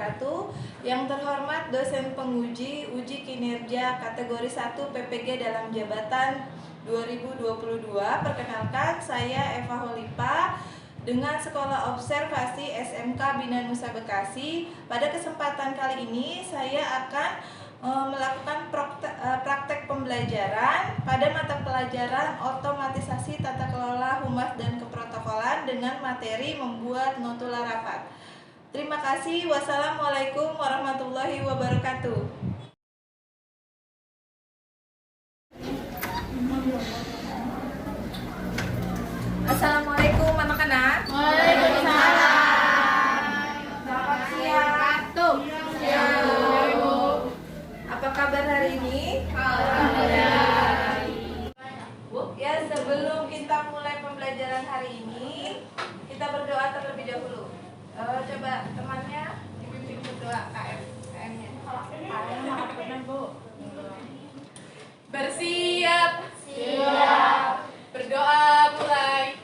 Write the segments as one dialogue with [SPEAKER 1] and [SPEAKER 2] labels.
[SPEAKER 1] wabarakatuh. Yang terhormat dosen penguji uji kinerja kategori 1 PPG dalam jabatan 2022. Perkenalkan, saya Eva Holipa dengan Sekolah Observasi SMK Bina Nusa Bekasi. Pada kesempatan kali ini saya akan melakukan praktek pembelajaran pada mata pelajaran otomatisasi tata kelola humas dan keprotokolan dengan materi membuat notula rapat. Terima kasih. Wassalamualaikum warahmatullahi wabarakatuh. Assalamualaikum anak-anak.
[SPEAKER 2] Waalaikumsalam.
[SPEAKER 1] Selamat siang. Apa kabar hari ini? Ya, sebelum kita mulai pembelajaran hari ini, kita berdoa terlebih dahulu. Coba temannya dibimbing berdoa KM-nya.
[SPEAKER 2] Bersiap. Siap. Berdoa mulai.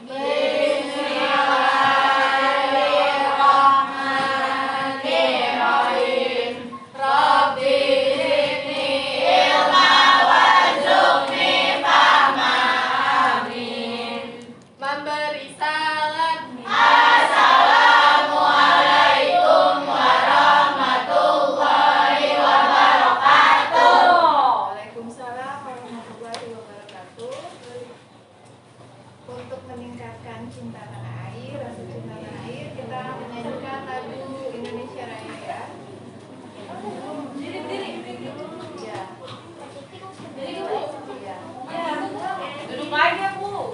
[SPEAKER 1] Untuk meningkatkan cinta tanah air, rasa cinta tanah air, kita menyanyikan lagu Indonesia Raya ya. Diri. Ya. Ya.
[SPEAKER 2] Duduk aja, Bu.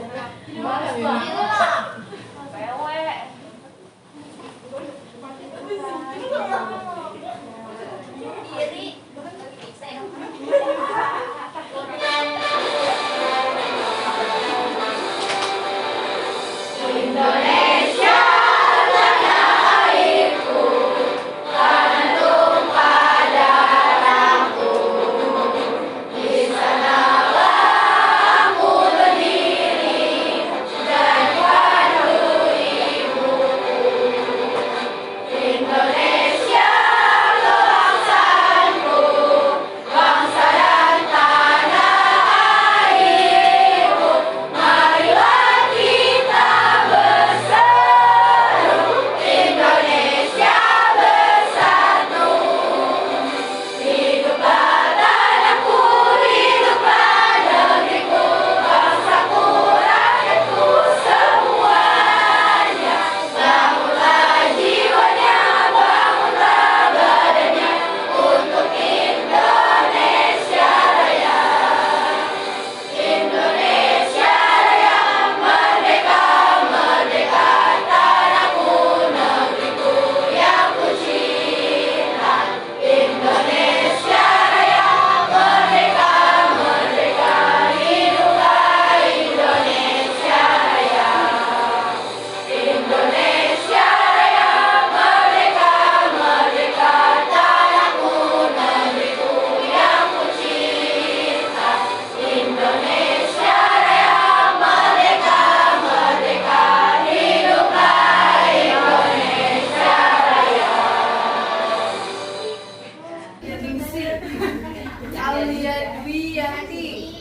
[SPEAKER 1] Aulia Dwiyanti,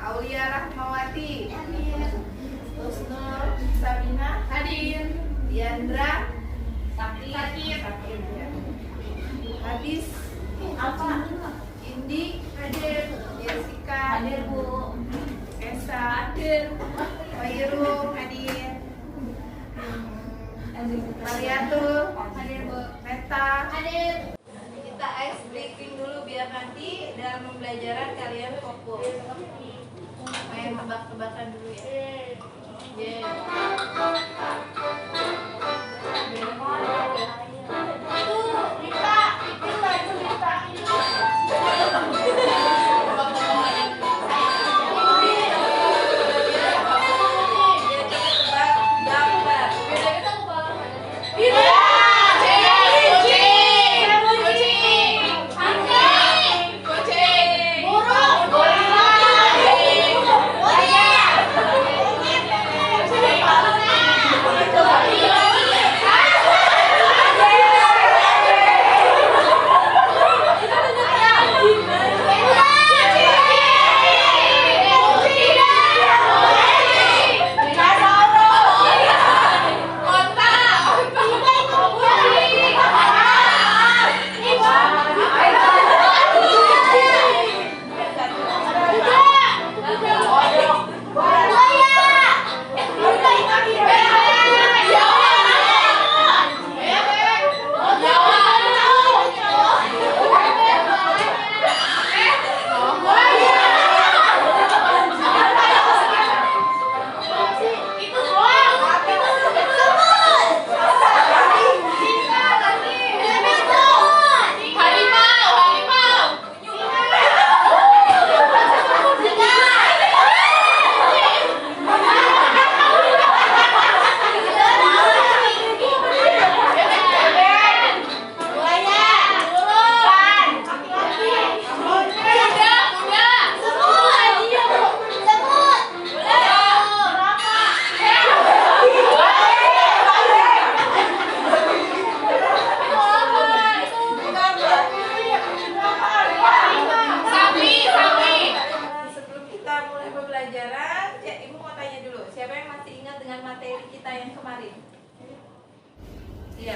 [SPEAKER 1] Aulia Rahmawati, Husnul Sabina,
[SPEAKER 2] Hadir.
[SPEAKER 1] Diandra,
[SPEAKER 2] Sakit.
[SPEAKER 1] Hadis, Indi,
[SPEAKER 2] Hadir.
[SPEAKER 1] Jessica,
[SPEAKER 2] Hadir, Bu.
[SPEAKER 1] Esa,
[SPEAKER 2] Hadir.
[SPEAKER 1] Khairu, hadir, Mariatul,
[SPEAKER 2] Hadir, Bu.
[SPEAKER 1] Meta.
[SPEAKER 2] Hadir.
[SPEAKER 1] Kita ice breaking dulu biar nanti dalam pembelajaran kalian fokus. Main tebak-tebakan dulu ya.
[SPEAKER 2] Kucing.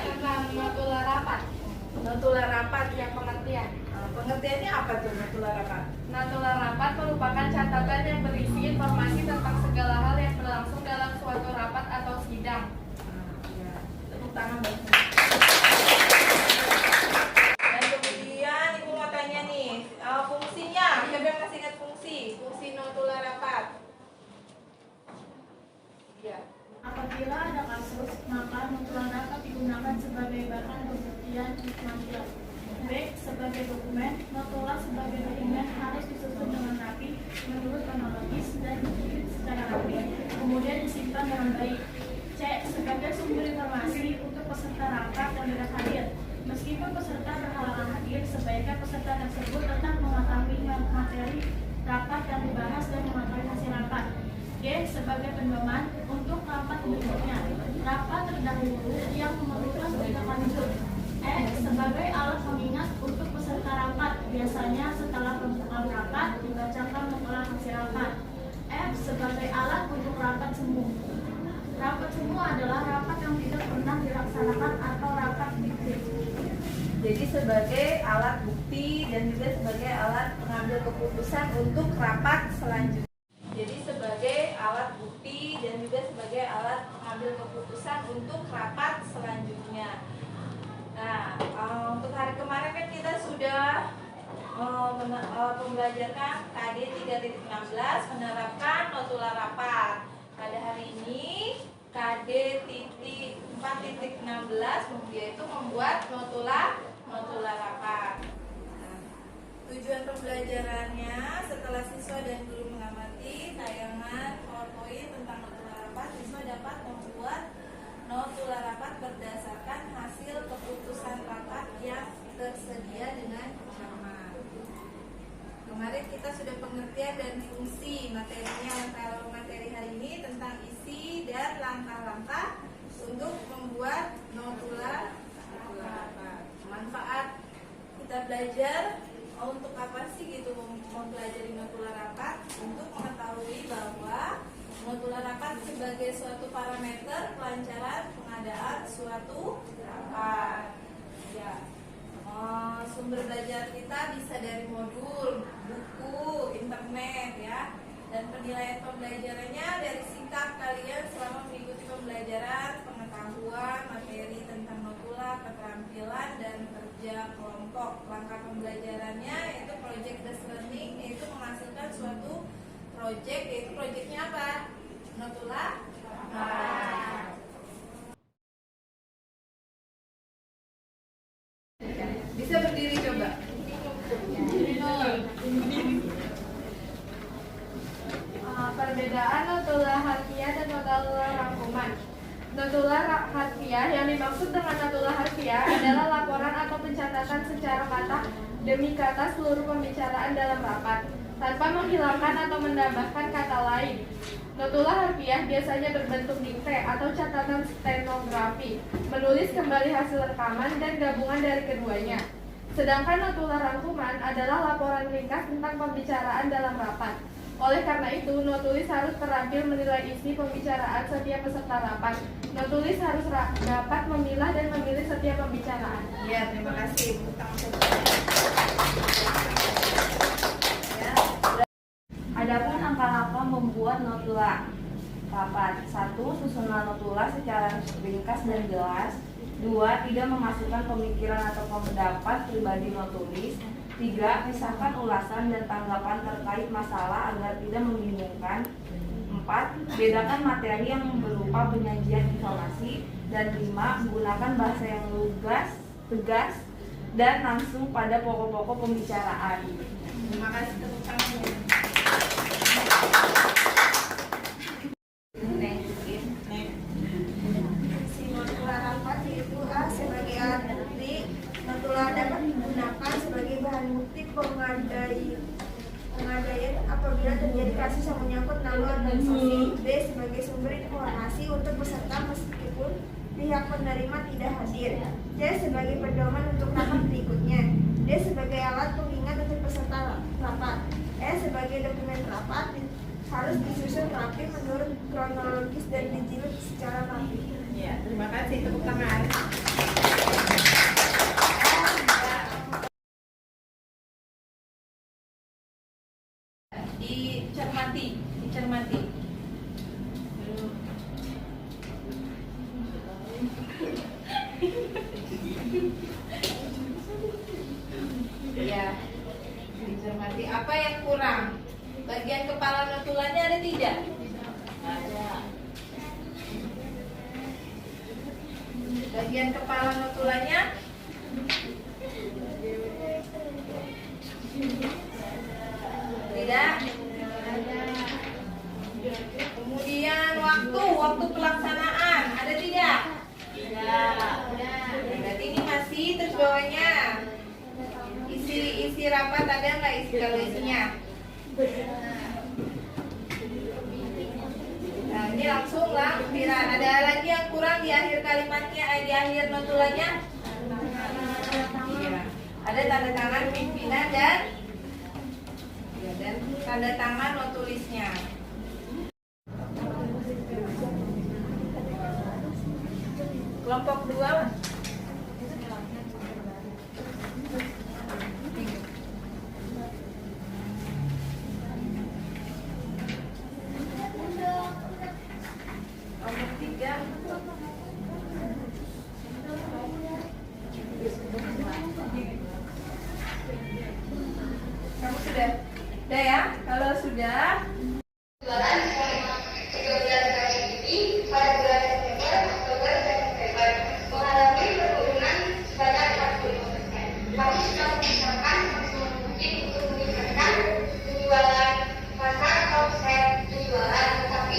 [SPEAKER 2] tentang notula rapat.
[SPEAKER 1] Notula rapat.
[SPEAKER 2] Ya, pengertian.
[SPEAKER 1] Pengertiannya apa tuh notula rapat?
[SPEAKER 2] Notula rapat merupakan catatan yang berisi informasi tentang segala hal yang berlangsung dalam suatu rapat atau sidang.
[SPEAKER 1] Ya. Tepuk tangan buat dan kemudian ibu mau tanya nih, fungsinya, siapa yang masih ingat fungsi notula rapat? Ya.
[SPEAKER 3] Apabila ada kasus, maka notula rapat digunakan sebagai bahan pembuktian material. B. Sebagai dokumen, notula sebagai dokumen harus disusun dengan rapi menurut kronologis dan ditulis secara rapi, kemudian disimpan dengan baik. C. Sebagai sumber informasi untuk peserta rapat yang tidak hadir. Meskipun peserta berhalangan hadir, sebaiknya peserta tersebut tetap mengetahui materi rapat yang dibahas dan mengetahui hasil rapat. D. Sebagai pedoman untuk rapat berikutnya. Rapat terdahulu yang memerlukan tindakan lanjut. E. Sebagai alat pengingat untuk peserta rapat. Biasanya setelah pembukaan rapat dibacakan notula hasil rapat. F. Sebagai alat untuk rapat semu. Rapat semu adalah rapat yang tidak pernah dilaksanakan atau rapat fiktif.
[SPEAKER 1] Jadi sebagai alat bukti dan juga sebagai alat pengambil keputusan untuk rapat selanjutnya. Jadi sebagai alat bukti dan juga sebagai alat pengambil keputusan untuk rapat selanjutnya. Nah, untuk hari kemarin kan kita sudah membelajarkan KD 3.16 menerapkan notula rapat. Pada hari ini KD 4.16 yaitu membuat notula rapat. Nah, tujuan pembelajarannya setelah siswa dan guru mengamati tayangan PowerPoint tentang notula rapat, siswa dapat membuat notula rapat berdasarkan hasil keputusan rapat yang tersedia dengan cermat. Kemarin kita sudah pengertian dan fungsi materinya. Kalau materi hari ini tentang isi dan langkah-langkah untuk membuat notula rapat. Manfaat kita belajar untuk apa sih gitu mempelajari notula rapat? Untuk mengetahui bahwa notula rapat sebagai suatu parameter kelancaran pengadaan suatu rapat. Ya. Sumber belajar kita bisa dari modul, buku, internet ya. Dan penilaian pembelajarannya dari sikap kalian selama mengikuti pembelajaran, pengetahuan, materi tentang notula, keterampilan dan kerja kelompok. Langkah pembelajarannya yaitu project based learning, yaitu menghasilkan suatu project, yaitu projectnya apa? Notula rapat. Bisa berdiri coba.
[SPEAKER 2] Perbedaan notula harfiah dan notula rangkuman. Notula harfiah yang dimaksud dengan notula harfiah adalah laporan atau pencatatan secara kata demi kata seluruh pembicaraan dalam rapat, tanpa menghilangkan atau menambahkan kata lain. Notula harfiah biasanya berbentuk dikte atau catatan stenografi, menulis kembali hasil rekaman dan gabungan dari keduanya. Sedangkan notula rangkuman adalah laporan ringkas tentang pembicaraan dalam rapat. Oleh karena itu, notulis harus terampil menilai isi pembicaraan setiap peserta rapat. Notulis harus dapat memilah dan memilih setiap pembicaraan.
[SPEAKER 1] Ya, terima kasih.
[SPEAKER 4] Adapun langkah-langkah membuat notula rapat. 1. Susunan notula secara ringkas dan jelas. 2. Tidak memasukkan pemikiran atau pendapat pribadi notulis. 3. Pisahkan ulasan dan tanggapan terkait masalah agar tidak membingungkan. 4. Bedakan materi yang berupa penyajian informasi. Dan 5. Menggunakan bahasa yang lugas, tegas, dan langsung pada pokok-pokok pembicaraan.
[SPEAKER 1] Terima kasih tepuk tangan.
[SPEAKER 5] Notula rapat yaitu A. Sebagai alat bukti, notula dapat digunakan sebagai bahan bukti pengandaian apabila terjadi kasus yang menyangkut nama organisasi. B. Sebagai sumber informasi untuk peserta meskipun pihak penerima tidak hadir. C. Sebagai pedoman untuk rapat berikutnya. D. Sebagai alat pengingat untuk peserta rapat. E. Sebagai dokumen rapat harus disusun rapi menurut kronologis dan dijilid secara rapi.
[SPEAKER 1] Ya, terima kasih. Tepuk tangan. Apa yang kurang? Bagian kepala notulanya ada tidak? Ada. Bagian kepala notulanya tidak. Kemudian waktu pelaksanaan ada tidak? Tidak. Berarti ini masih, terus bawahnya isi rapat ada nggak kalau isinya? Nah, ini langsung lampiran. Ada lagi yang kurang di akhir kalimatnya, di akhir notulanya? Iya. Ada tanda tangan pimpinan dan tanda tangan notulisnya. Kelompok 2. Nomor 3. Kamu sudah ya? Kalau sudah,
[SPEAKER 6] mengalami penurunan sebanyak 40%. Kami sudah menyiapkan maksimal mungkin untuk meningkatkan penjualan pasar omset penjualan, tetapi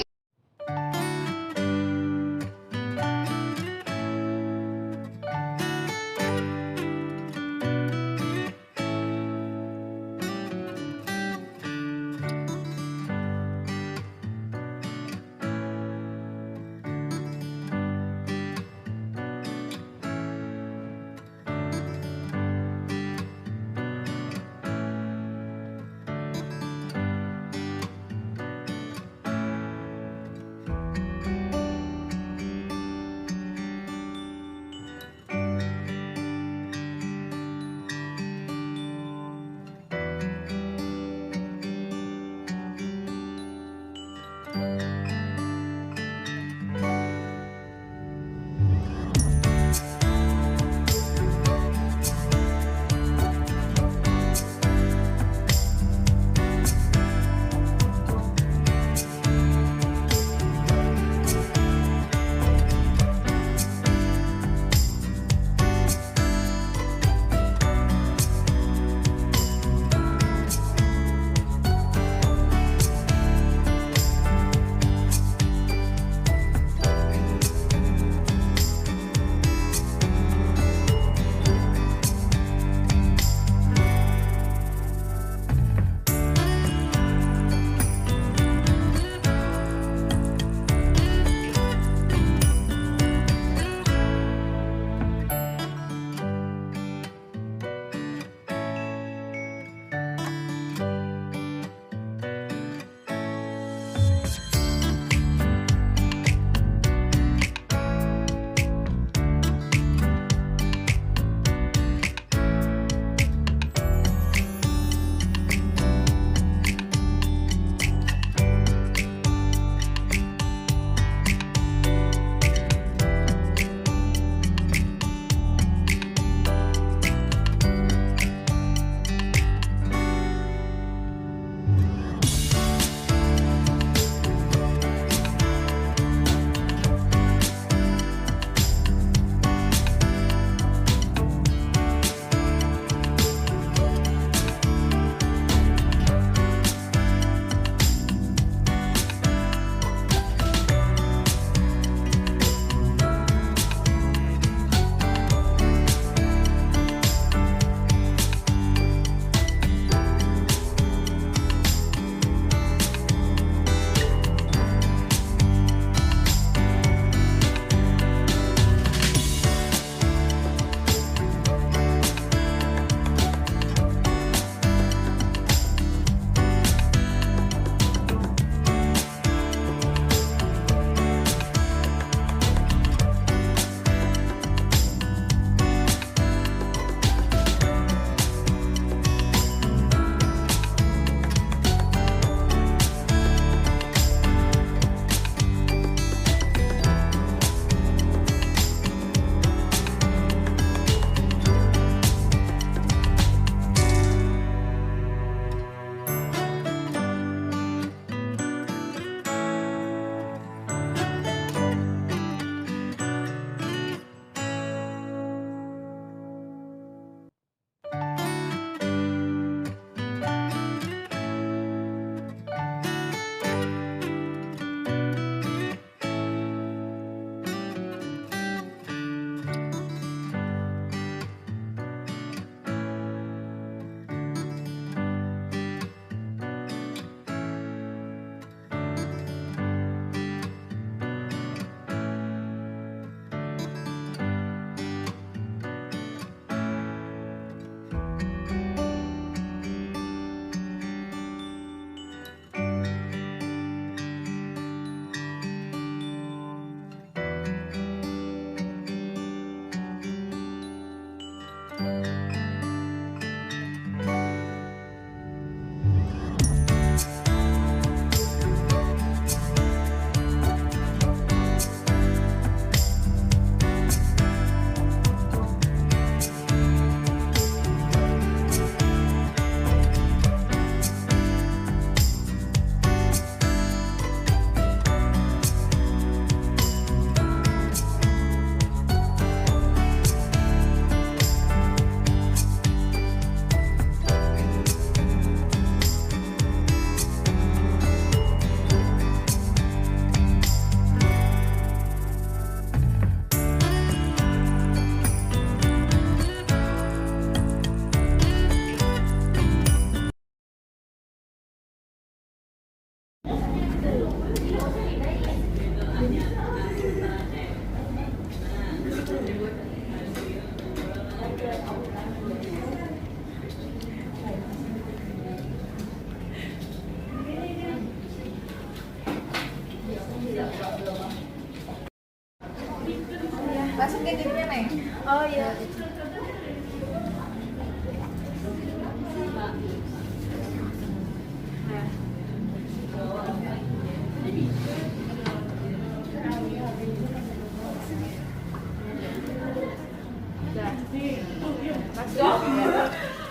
[SPEAKER 1] Masuk ke tipnya, Neng.
[SPEAKER 2] Oh iya.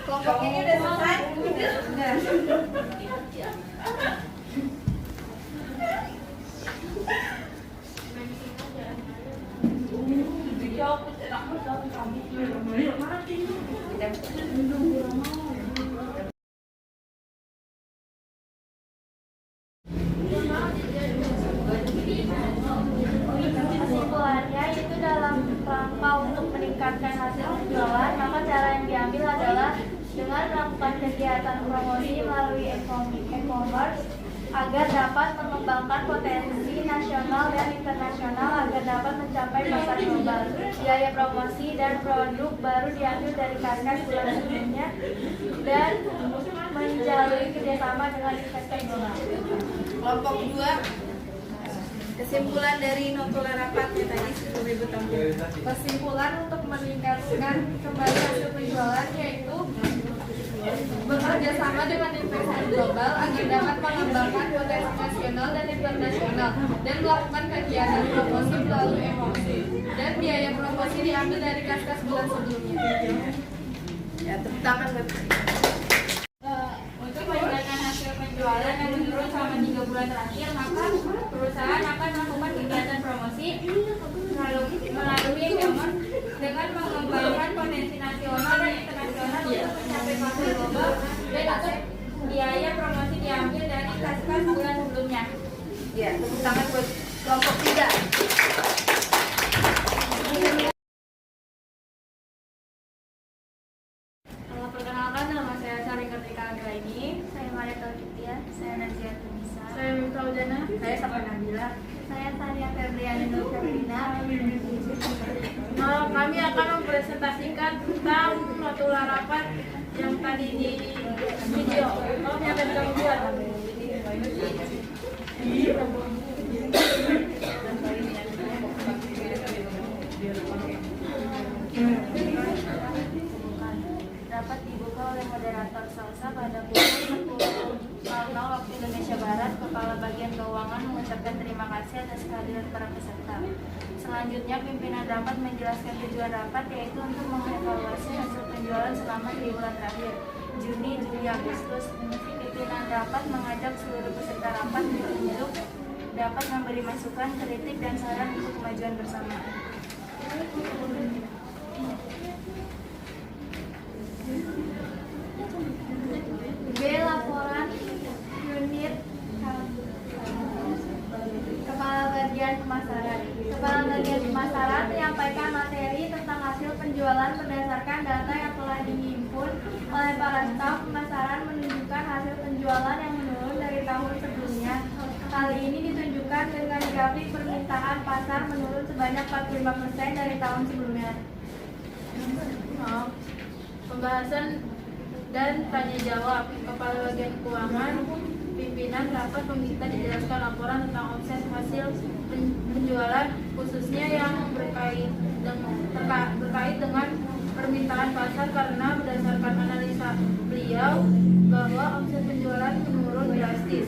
[SPEAKER 1] Kelompok ini udah selesai? Udah.
[SPEAKER 2] Kesimpulannya itu dalam rangka untuk meningkatkan hasil penjualan, maka cara yang diambil adalah dengan melakukan kegiatan promosi melalui e-commerce agar dapat mengembangkan potensi nasional dan internasional agar dapat mencapai pasar global. Biaya promosi dan produk baru diambil dari kas-kas bulan sebelumnya dan menjalin kerjasama dengan investor global.
[SPEAKER 1] Kelompok 2. Kesimpulan dari notula rapatnya tadi 10.000 tampil.
[SPEAKER 2] Kesimpulan untuk meningkatkan kembali hasil penjualan yaitu bekerja sama dengan investor global agar dapat mengembangkan potensi nasional dan internasional dan melakukan kegiatan promosi melalui emosi dan biaya promosi diambil dari kas-kas bulan sebelumnya.
[SPEAKER 1] Ya, tepuk tangan buat
[SPEAKER 2] Untuk meningkatkan hasil penjualan yang menurun selama 3 bulan terakhir, maka perusahaan akan melakukan kegiatan promosi melalui e-commerce dengan mengembangkan potensi nasional dan internasional untuk mencapai pasar global dan untuk biaya promosi diambil dari kas-kas bulan sebelumnya.
[SPEAKER 1] Ya, tepuk tangan buat kelompok 3.
[SPEAKER 2] Perkenalkan, nama saya Sari Kartika Anggraini. Saya Maria Taufikia. Saya Nazia Tunisa.
[SPEAKER 3] Saya Mifta Udana.
[SPEAKER 2] Saya Sapa Nabila. Saya Tania Febriani Nur Febrina.
[SPEAKER 3] Kami akan mempresentasikan tentang notula rapat yang tadi di video. Yang tadi kami buat.
[SPEAKER 2] Dapat dibuka oleh moderator Salsa pada pukul 10.00 waktu Indonesia Barat. Kepala Bagian Keuangan mengucapkan terima kasih atas kehadiran para peserta. Selanjutnya, pimpinan rapat menjelaskan tujuan rapat, yaitu untuk mengevaluasi hasil penjualan selama 3 bulan terakhir, Juni, Juli, Agustus. Pimpinan rapat mengajak seluruh peserta rapat untuk dapat memberi masukan, kritik, dan saran untuk kemajuan bersama. B. Laporan unit Kepala Bagian Pemasaran. Kepala Bagian Pemasaran menyampaikan materi tentang hasil penjualan berdasarkan data yang telah dihimpun oleh para staf pemasaran menunjukkan hasil penjualan yang menurun dari tahun sebelumnya. Hal ini ditunjukkan dengan grafik permintaan pasar menurun sebanyak 45% dari tahun sebelumnya.
[SPEAKER 3] Pembahasan dan tanya jawab. Kepala Bagian Keuangan, pimpinan rapat meminta dijelaskan laporan tentang omset hasil penjualan khususnya yang berkait dengan permintaan pasar karena berdasarkan analisa beliau bahwa omset penjualan menurun drastis.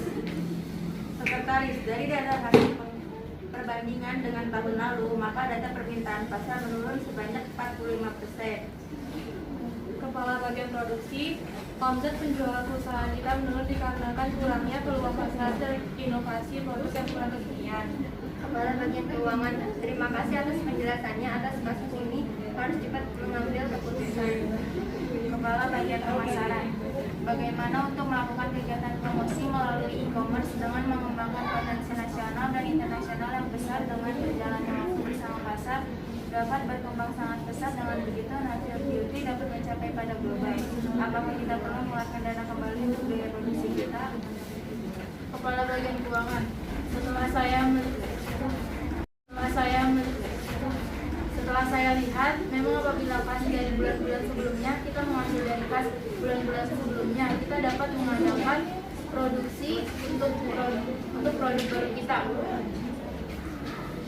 [SPEAKER 4] Sekretaris, dari data hasil perbandingan dengan tahun lalu, maka data permintaan pasar menurun sebanyak 45%.
[SPEAKER 2] Kepala Bagian Produksi, omset penjualan perusahaan kita menurun dikarenakan kurangnya peluang pasar dari inovasi produk yang kurang kekinian.
[SPEAKER 5] Kepala Bagian Keuangan, terima kasih atas penjelasannya atas kasus ini. Harus cepat mengambil keputusan.
[SPEAKER 2] Kepala Bagian Pemasaran, bagaimana untuk melakukan kegiatan promosi melalui e-commerce dengan mengembangkan potensi nasional dan internasional yang besar dengan berjalannya waktu bersama pasar dapat berkembang sangat pesat. Dengan begitu hasil beauty dapat mencapai pada global. Apakah kita perlu mengeluarkan dana kembali untuk biaya produksi kita?
[SPEAKER 3] Kepala Bagian Keuangan, setelah saya lihat memang apabila kas dari bulan-bulan sebelumnya kita mengambil dari kas bulan-bulan sebelumnya, kita dapat mengadakan produksi untuk produk baru kita.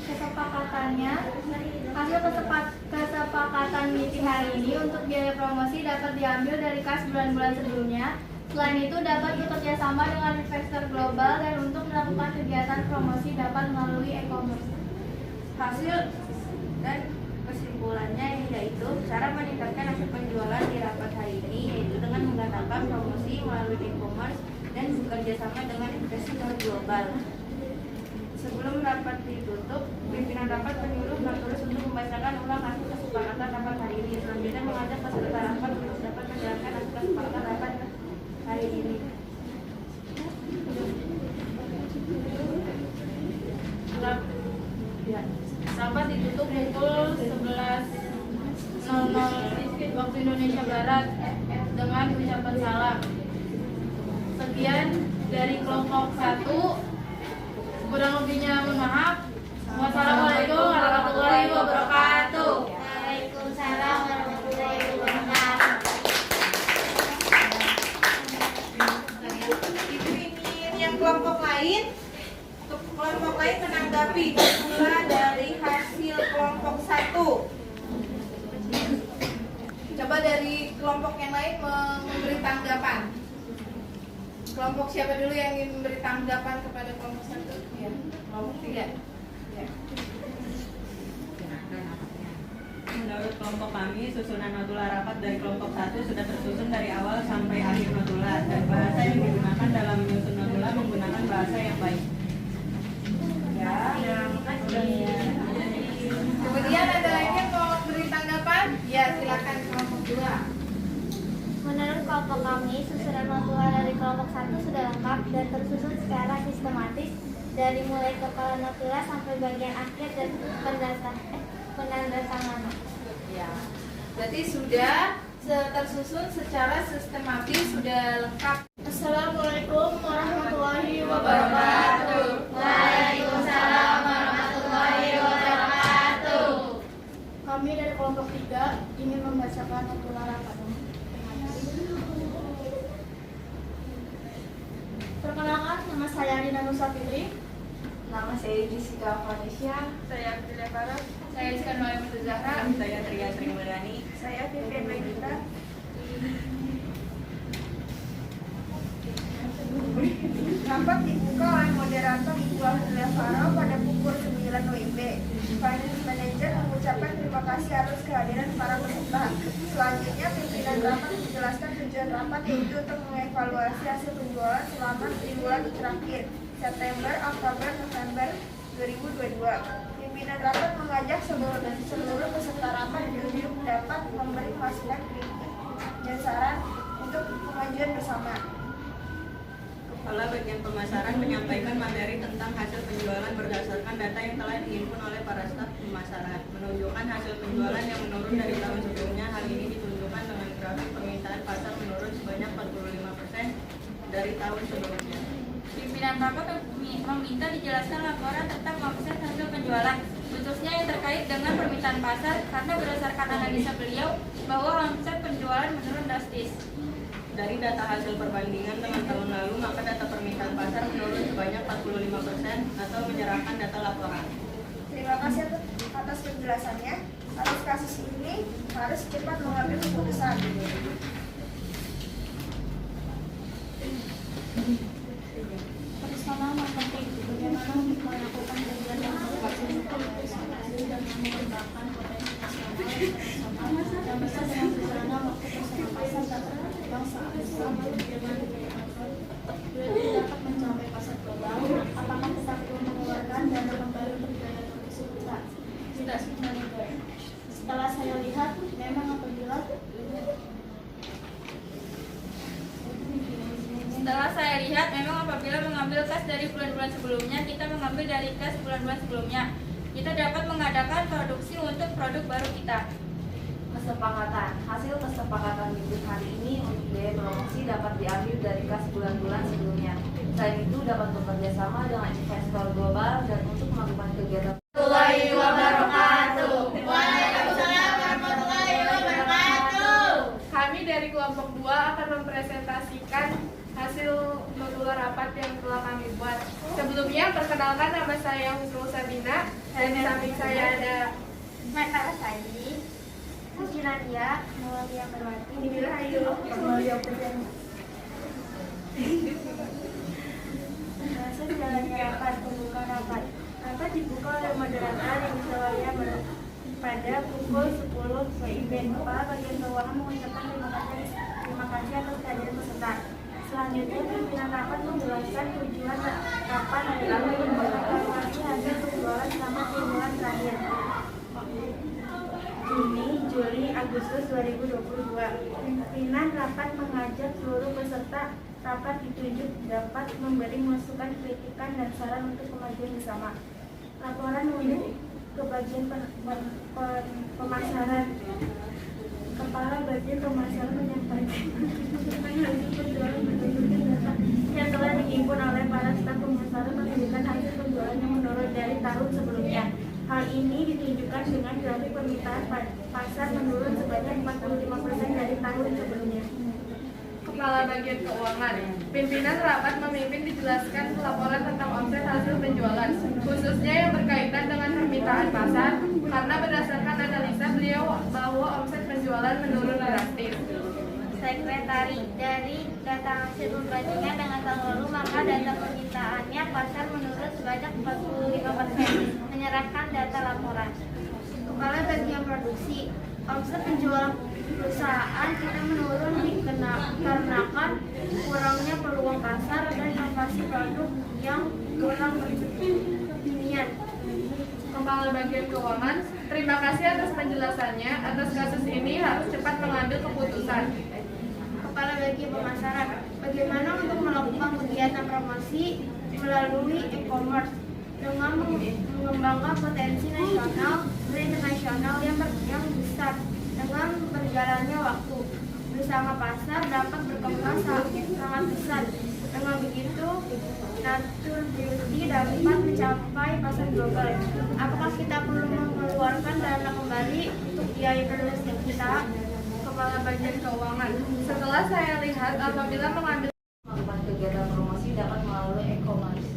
[SPEAKER 7] Kesepakatannya, hasil kesepakatan meeting hari ini untuk biaya promosi dapat diambil dari kas bulan-bulan sebelumnya. Selain itu dapat bekerja sama dengan investor global dan untuk melakukan kegiatan promosi dapat melalui e-commerce.
[SPEAKER 4] Hasil dan kesimpulannya yaitu cara meningkatkan hasil penjualan di rapat hari ini yaitu dengan mengadakan promosi melalui e-commerce dan bekerja sama dengan investor global. Sebelum rapat ditutup, pimpinan rapat menyuruh Notulis untuk membacakan ulang hasil kesepakatan rapat hari ini. Selanjutnya mengajak peserta rapat untuk dapat menjalankan hasil kesepakatan rapat hari ini.
[SPEAKER 3] Rapat ditutup pukul 11.00 waktu Indonesia Barat dengan ucapan salam. Sekian dari kelompok 1. Kurang lebihnya mohon maaf. Wassalamualaikum warahmatullahi wabarakatuh.
[SPEAKER 7] Waalaikumsalam warahmatullahi wabarakatuh.
[SPEAKER 1] Ingin yang kelompok lain, untuk kelompok lain menanggapi pula dari hasil kelompok 1. Coba dari kelompok yang lain memberi tanggapan. Kelompok siapa dulu yang ingin memberi tanggapan kepada kelompok 1? Ya, kelompok 3. Ya.
[SPEAKER 8] Menurut kelompok kami, susunan notula rapat dari kelompok 1 sudah tersusun dari awal sampai akhir notula dan bahasa yang digunakan dalam menyusun notula menggunakan bahasa yang baik.
[SPEAKER 1] Ya, kemudian ada lagi yang mau beri tanggapan? Ya, silakan kelompok 2.
[SPEAKER 7] Menurut kelompok kami, susunan notula dari kelompok 1 sudah lengkap dan tersusun secara sistematis dari mulai kepala notula sampai bagian akhir dan penandatanganan.
[SPEAKER 1] Ya, berarti sudah tersusun secara sistematis, sudah lengkap.
[SPEAKER 3] Assalamualaikum warahmatullahi wabarakatuh.
[SPEAKER 7] Waalaikumsalam warahmatullahi wabarakatuh.
[SPEAKER 3] Kami dari kelompok 3 ingin membacakan notula rapat. Perkenalkan, nama saya Dina Nusa Fitri.
[SPEAKER 4] Nama saya Jessica Vanesia.
[SPEAKER 3] Saya Abdullah Barat.
[SPEAKER 2] Saya Rizkan Maulana Zahra.
[SPEAKER 8] Saya Tria Sri Mulyani.
[SPEAKER 5] Saya Vivian Megita. Rapat dibuka oleh moderator Ibu Abdullah Farah pada pukul 9 WIB. Finance Manager mengucapkan terima kasih atas kehadiran para peserta. Selanjutnya, pimpinan rapat menjelaskan tujuan rapat yaitu untuk mengevaluasi hasil penjualan selama 3 bulan terakhir, September, Oktober, November 2022. Pimpinan rapat mengajak seluruh peserta rapat untuk dapat memberi masukan kritik dan saran untuk pengajuan bersama.
[SPEAKER 8] Kepala Bagian Pemasaran menyampaikan materi tentang hasil penjualan berdasarkan data yang telah dihimpun oleh para staf pemasaran, menunjukkan hasil penjualan yang menurun dari tahun sebelumnya. Hal ini ditunjukkan dengan grafik permintaan pasar menurun sebanyak 45% dari tahun sebelumnya.
[SPEAKER 2] Pimpinan rapat meminta dijelaskan laporan tentang omset hasil penjualan, khususnya yang terkait dengan permintaan pasar, karena berdasarkan analisa beliau bahwa omset penjualan menurun drastis.
[SPEAKER 8] Dari data hasil perbandingan dengan tahun lalu, maka data permintaan pasar menurun sebanyak 45% atau menyerahkan data laporan.
[SPEAKER 5] Terima kasih atas penjelasannya. Atas kasus ini harus cepat mengambil keputusan.
[SPEAKER 3] Pertama, penting bagaimana melakukan kajian yang tepat untuk presentasi dan mengembangkan potensi nasional yang bisa dengan berjalannya waktu bersama pasar dan berkembang saat selama dengan dapat mencapai pasar global. Apakah kita perlu mengeluarkan dana kembali untuk biaya produksi kita? Tidak sebenarnya. Setelah saya lihat, memang apabila
[SPEAKER 2] mengambil kas dari bulan-bulan sebelumnya, kita mengambil dari kas bulan-bulan sebelumnya, kita dapat mengadakan produksi untuk produk baru kita.
[SPEAKER 4] Kesepakatan. Hasil kesepakatan meeting hari ini untuk biaya promosi dapat diambil dari kas bulan-bulan sebelumnya. Selain itu dapat bekerja sama dengan investor global dan untuk melakukan kegiatan.
[SPEAKER 7] Warahmatullahi wabarakatuh. Waalaikumsalam warahmatullahi
[SPEAKER 2] mempresentasikan hasil notula rapat yang telah kami buat. Sebelumnya, perkenalkan nama saya Husul Sabina, dan di samping saya ada
[SPEAKER 7] Mata Saidi, Suci Nadia, Mawalia Perwati,
[SPEAKER 2] Inilah Ayu.
[SPEAKER 5] Proses jalannya rapat, pembukaan rapat. Rapat dibuka oleh moderator yang disewalia pada pukul 10 WIB. Kepala Bagian Keuangan mengucapkan terima kasih atas kehadiran peserta. Selanjutnya, pimpinan rapat menjelaskan tujuan rapat adalah mengevaluasi hasil penjualan selama 3 bulan terakhir. Juni, Juli, Agustus 2022. Pimpinan rapat mengajak seluruh peserta rapat ditunjuk dapat memberi masukan, kritikan, dan saran untuk kemajuan bersama. Laporan unit ke bagian pemasaran. Kepala bagian pemasaran menyampaikan hasil penjualan berdasarkan data yang telah dihimpun oleh para staf pemasaran menunjukkan hasil penjualan yang menurun dari tahun sebelumnya. Hal ini ditunjukkan dengan grafik permintaan pasar menurun sebanyak 45% dari tahun sebelumnya.
[SPEAKER 2] Kepala Bagian Keuangan. Pimpinan rapat memimpin dijelaskan laporan tentang omset hasil penjualan, khususnya yang berkaitan dengan permintaan pasar, karena berdasarkan analisa beliau bahwa omset penjualan menurun drastis.
[SPEAKER 7] Sekretari, dari data hasil perbandingan dengan tahun lalu, maka data permintaannya pasar menurun sebanyak 45%, menyerahkan data laporan. Kepala Bagian Produksi, omset penjualan perusahaan kita menurun dikarenakan kurangnya peluang pasar dan inovasi produk yang kurang berkembang.
[SPEAKER 2] Kepala Bagian Keuangan, terima kasih atas penjelasannya. Atas kasus ini harus cepat mengambil keputusan.
[SPEAKER 7] Kepala Bagian Pemasaran, bagaimana untuk melakukan kegiatan promosi melalui e-commerce dengan mengembangkan potensi nasional dan internasional yang besar dengan berjalannya waktu bersama pasar dapat berkembang sangat besar. Dengan begitu, Natur Beauty dapat mencapai pasar global. Apakah kita perlu mengeluarkan dana kembali untuk biaya produksi kita?
[SPEAKER 2] Kepala Bagian Keuangan, setelah saya lihat apabila mengambil
[SPEAKER 4] Melakukan kegiatan promosi dapat melalui e-commerce.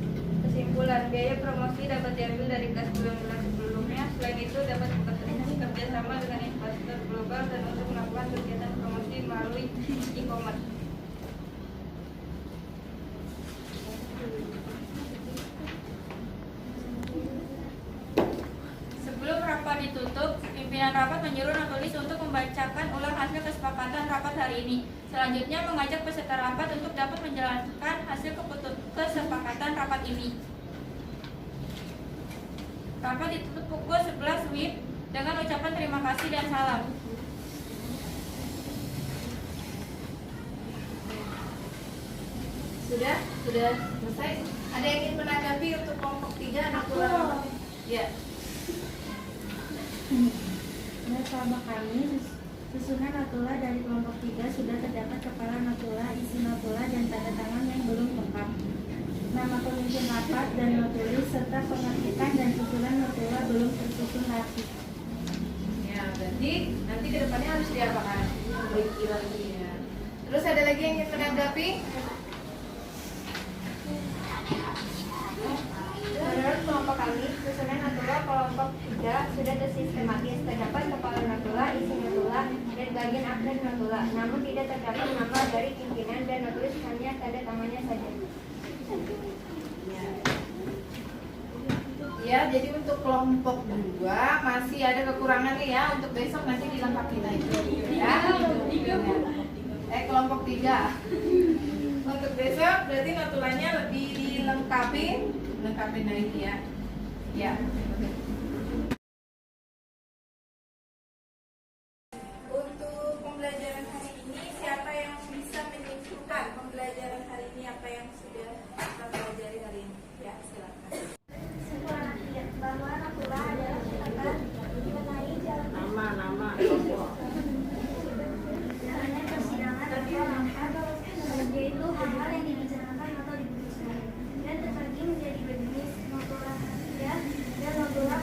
[SPEAKER 2] kesimpulan, biaya promosi dapat diambil dari kas bulan-bulan sebelumnya. Selain itu, dapat bekerja sama dengan investor global dan untuk melakukan kegiatan promosi melalui e-commerce.
[SPEAKER 9] Sebelum rapat ditutup, pimpinan rapat menyuruh notulis untuk membacakan ulang hasil kesepakatan rapat hari ini. Selanjutnya mengajak peserta rapat untuk dapat menjalankan hasil kesepakatan rapat ini. Rapat ditutup pukul 11 WIB dengan ucapan terima kasih dan salam.
[SPEAKER 1] Sudah selesai. Ada yang ingin menanggapi untuk kelompok 3 Natula? Ya.
[SPEAKER 5] Bersama kami, susunan Natula dari kelompok 3 sudah terdapat kepala Natula, isi Natula, dan tanda tangan yang belum lengkap. Nama pemimpin rapat dan notulis serta pengetikan dan susunan Natula belum tersusun rapi.
[SPEAKER 1] Ya, berarti nanti ke depannya harus diapakan? Perbaiki lagi ya. Terus ada lagi yang ingin menanggapi?
[SPEAKER 5] Menurut kelompok kami, susunan Natula kelompok 3 sudah tersistematis. Terdapat kepala Natula, isi Natula, dan bagian update Natula. Namun tidak terdapat nama dari pimpinan dan notulis, hanya tanda tangannya saja.
[SPEAKER 1] Ya, jadi untuk kelompok 2 masih ada kekurangan nih ya. Untuk besok nanti dilengkapi lagi. Ya. Kelompok 3. Untuk besok berarti notulanya lebih dilengkapi lagi ya. Ya. Untuk pembelajaran hari ini, siapa yang bisa menyimpulkan pembelajaran hari ini, apa yang sudah kita pelajari hari ini? Ya, silakan.
[SPEAKER 5] Bahwa Natula adalah kata mengenai jalan
[SPEAKER 4] Nama
[SPEAKER 5] jalannya persidangan atau rapat, yaitu hal-hal yang dibicarakan atau diputuskan dan terbagi menjadi berjenis Natula rahasia dan Natula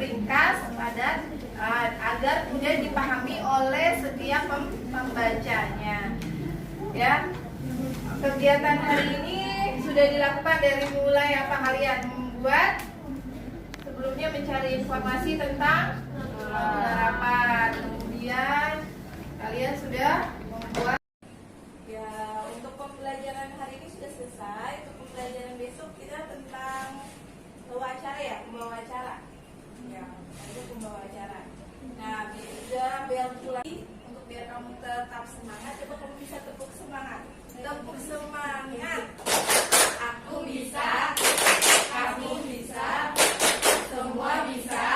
[SPEAKER 2] ringkas, padat, agar mudah dipahami oleh setiap pembacanya. Ya, kegiatan hari ini sudah dilakukan dari mulai apa kalian membuat, sebelumnya mencari informasi tentang rapat, kemudian kalian sudah membuat. Ya, untuk pembelajaran hari ini sudah selesai. Untuk pembelajaran besok kita tentang pembawa acara ya, pembawa acara. Ya, itu pembawa acara. Nah, sudah ambil lagi untuk biar kamu tetap semangat. Coba kamu bisa tepuk semangat. Tepuk semangat. Aku bisa. Kamu bisa. Semua bisa.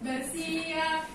[SPEAKER 7] Bersiap.